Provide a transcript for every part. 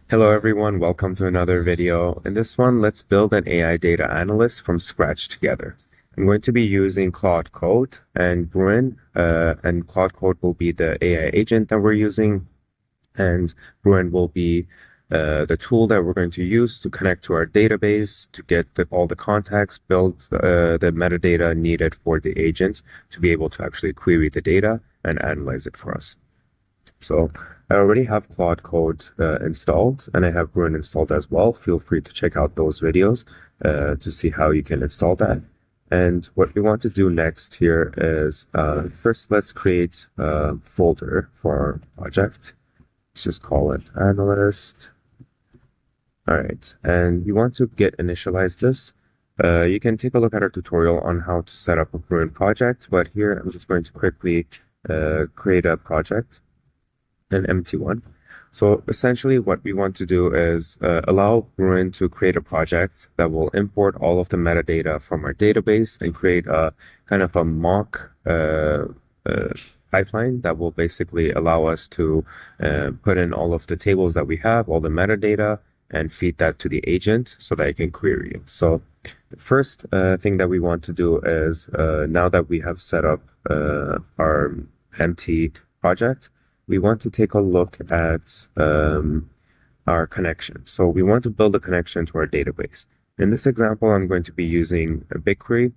Hello everyone, welcome to another video. In this one, let's build an AI data analyst from scratch together. I'm going to be using Claude Code and Bruin, and Claude Code will be the AI agent that we're using, and Bruin will be the tool that we're going to use to connect to our database to get all the context, build the metadata needed for the agent to be able to actually query the data and analyze it for us. So I already have Claude Code installed, and I have Bruin installed as well. Feel free to check out those videos to see how you can install that. And what we want to do next here is first let's create a folder for our project. Let's just call it Analyst. All right, and you want to git initialize this. You can take a look at our tutorial on how to set up a Bruin project, but here I'm just going to quickly create a project, an empty one. So essentially what we want to do is allow Bruin to create a project that will import all of the metadata from our database and create a kind of a mock pipeline that will basically allow us to put in all of the tables that we have, all the metadata, and feed that to the agent so that it can query it. So the first thing that we want to do is now that we have set up our empty project, we want to take a look at our connection. So we want to build a connection to our database. In this example, I'm going to be using a BigQuery.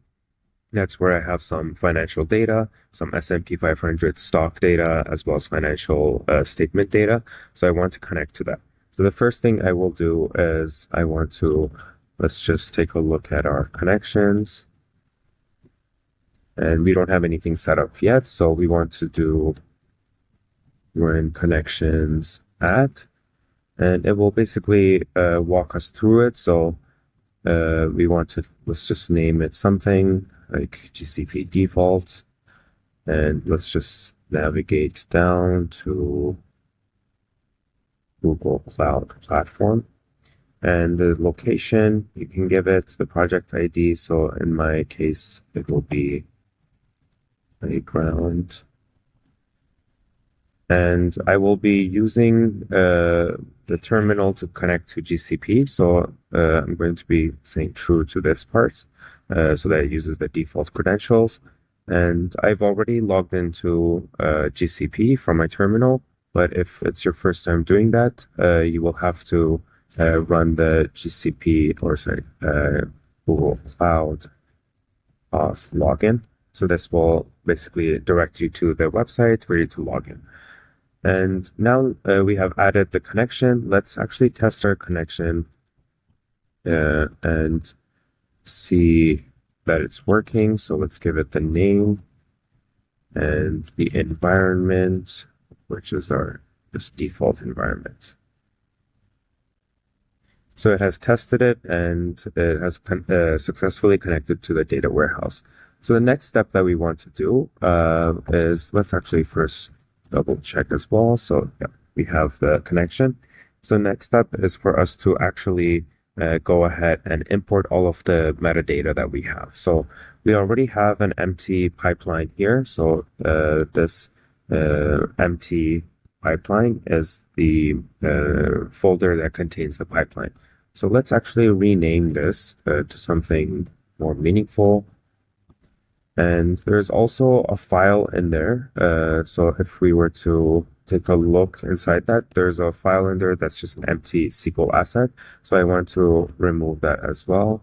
That's where I have some financial data, some S&P 500 stock data, as well as financial statement data. So I want to connect to that. So the first thing I will do is let's just take a look at our connections. And we don't have anything set up yet, so we want to do Bruin connections at, and it will basically walk us through it. So let's just name it something like GCP default, and let's just navigate down to Google Cloud Platform. And the location, you can give it the project ID. So in my case, it will be playground. And I will be using the terminal to connect to GCP. So I'm going to be saying true to this part so that it uses the default credentials. And I've already logged into GCP from my terminal. But if it's your first time doing that, you will have to run the Google Cloud Auth login. So this will basically direct you to the website for you to log in. And now we have added the connection. Let's actually test our connection and see that it's working. So let's give it the name and the environment, which is our just default environment. So it has tested it and it has successfully connected to the data warehouse. So the next step that we want to do is let's actually first double check as well. So yeah, we have the connection. So next step is for us to actually go ahead and import all of the metadata that we have. So we already have an empty pipeline here. So this empty pipeline is the folder that contains the pipeline. So let's actually rename this to something more meaningful. And there's also a file in there. So if we were to take a look inside that, there's a file in there that's just an empty SQL asset. So I want to remove that as well.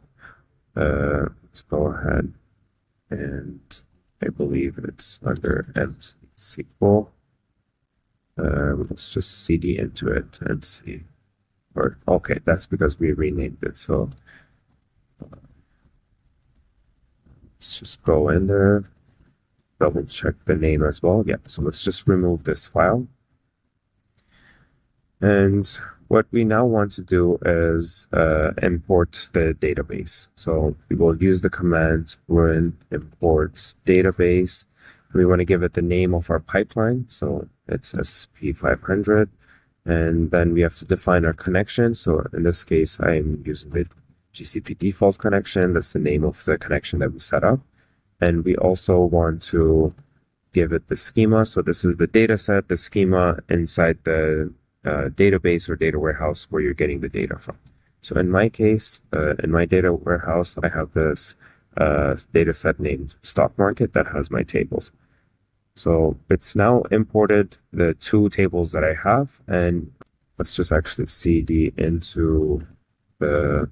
Let's go ahead, and I believe it's under empty SQL. Let's just cd into it and see. Or okay, that's because we renamed it. So let's just go in there, double check the name as well. Yeah, so let's just remove this file. And what we now want to do is import the database. So we will use the command run import database. We want to give it the name of our pipeline. So it's SP500. And then we have to define our connection. So in this case, I'm using the GCP default connection. That's the name of the connection that we set up. And we also want to give it the schema. So this is the data set, the schema inside the database or data warehouse where you're getting the data from. So in my case, in my data warehouse, I have this data set named stock market that has my tables. So it's now imported the two tables that I have, and let's just actually cd into the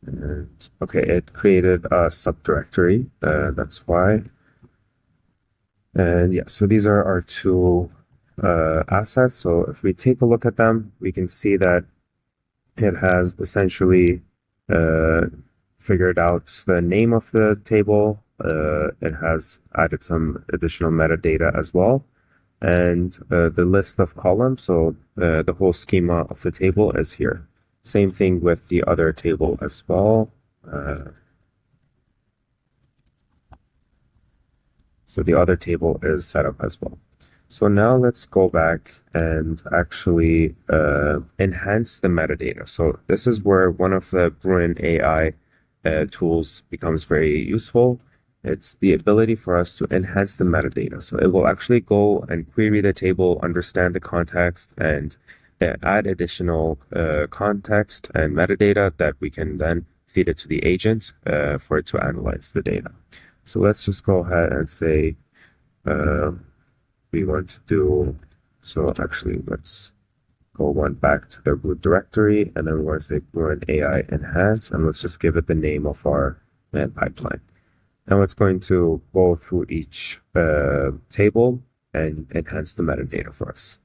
and okay, it created a subdirectory. That's why. And yeah, so these are our two assets. So if we take a look at them, we can see that it has essentially figured out the name of the table. It has added some additional metadata as well. And the list of columns, so the whole schema of the table is here. Same thing with the other table as well. So the other table is set up as well. So now let's go back and actually enhance the metadata. So this is where one of the Bruin AI tools becomes very useful. It's the ability for us to enhance the metadata. So it will actually go and query the table, understand the context, and add additional context and metadata that we can then feed it to the agent for it to analyze the data. So let's just go ahead and say we want to do, so actually let's go one back to the root directory, and then we want to say Bruin AI enhance, and let's just give it the name of our pipeline. Now it's going to go through each table and enhance the metadata for us.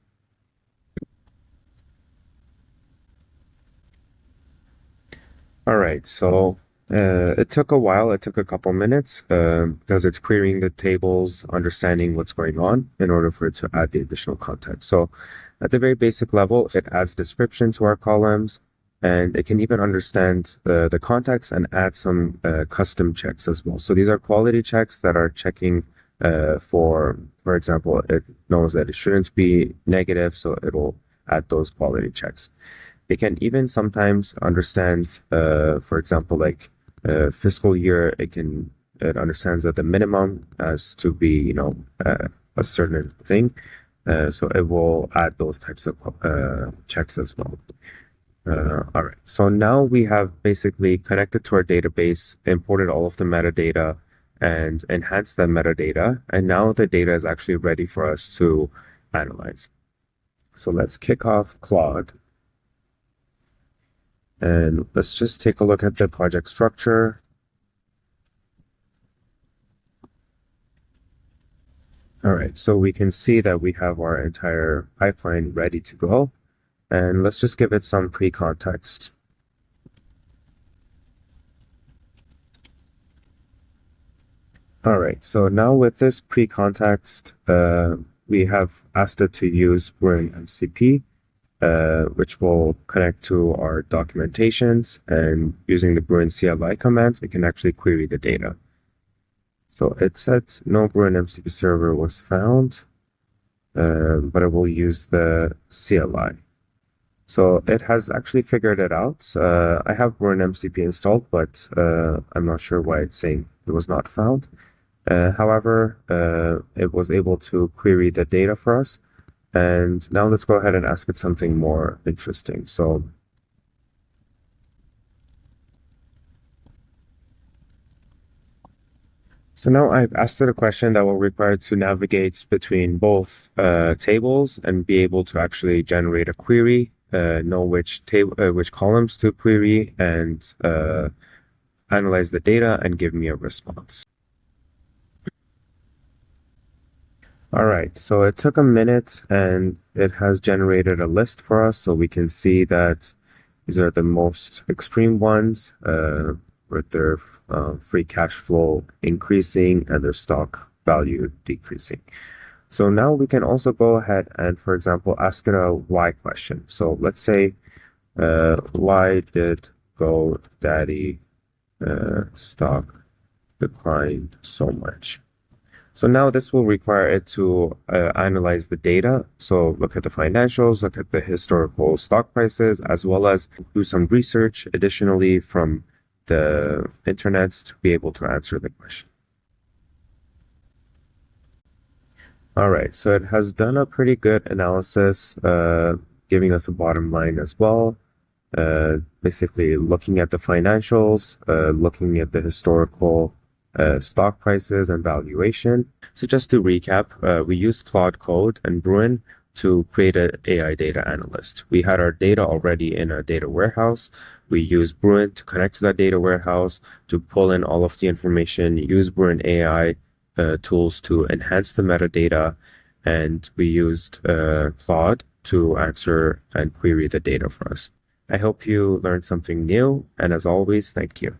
All right, so it took a while. It took a couple minutes because it's querying the tables, understanding what's going on in order for it to add the additional context. So at the very basic level, it adds description to our columns, and it can even understand the context and add some custom checks as well. So these are quality checks that are checking for example, it knows that it shouldn't be negative, so it'll add those quality checks. It can even sometimes understand, for example, like fiscal year, it understands that the minimum has to be, a certain thing. So it will add those types of checks as well. All right, so now we have basically connected to our database, imported all of the metadata, and enhanced that metadata. And now the data is actually ready for us to analyze. So let's kick off Claude. And let's just take a look at the project structure. All right, so we can see that we have our entire pipeline ready to go. And let's just give it some pre-context. All right, so now with this pre-context, we have asked it to use Bruin MCP, which will connect to our documentations, and using the Bruin CLI commands, it can actually query the data. So it said no Bruin MCP server was found, but it will use the CLI. So it has actually figured it out. I have Bruin MCP installed, but I'm not sure why it's saying it was not found. However, it was able to query the data for us. And now let's go ahead and ask it something more interesting. So now I've asked it a question that will require it to navigate between both tables and be able to actually generate a query, know which columns to query, and analyze the data and give me a response. All right, so it took a minute and it has generated a list for us, so we can see that these are the most extreme ones with their free cash flow increasing and their stock value decreasing. So now we can also go ahead and, for example, ask it a why question. So let's say, why did GoDaddy stock decline so much? So now this will require it to analyze the data. So look at the financials, look at the historical stock prices, as well as do some research additionally from the internet to be able to answer the question. All right, so it has done a pretty good analysis, giving us a bottom line as well. Basically looking at the financials, looking at the historical stock prices and valuation. So just to recap, we used Claude Code and Bruin to create an AI data analyst. We had our data already in a data warehouse. We used Bruin to connect to that data warehouse to pull in all of the information, use Bruin AI tools to enhance the metadata, and we used Claude to answer and query the data for us. I hope you learned something new, and as always, thank you.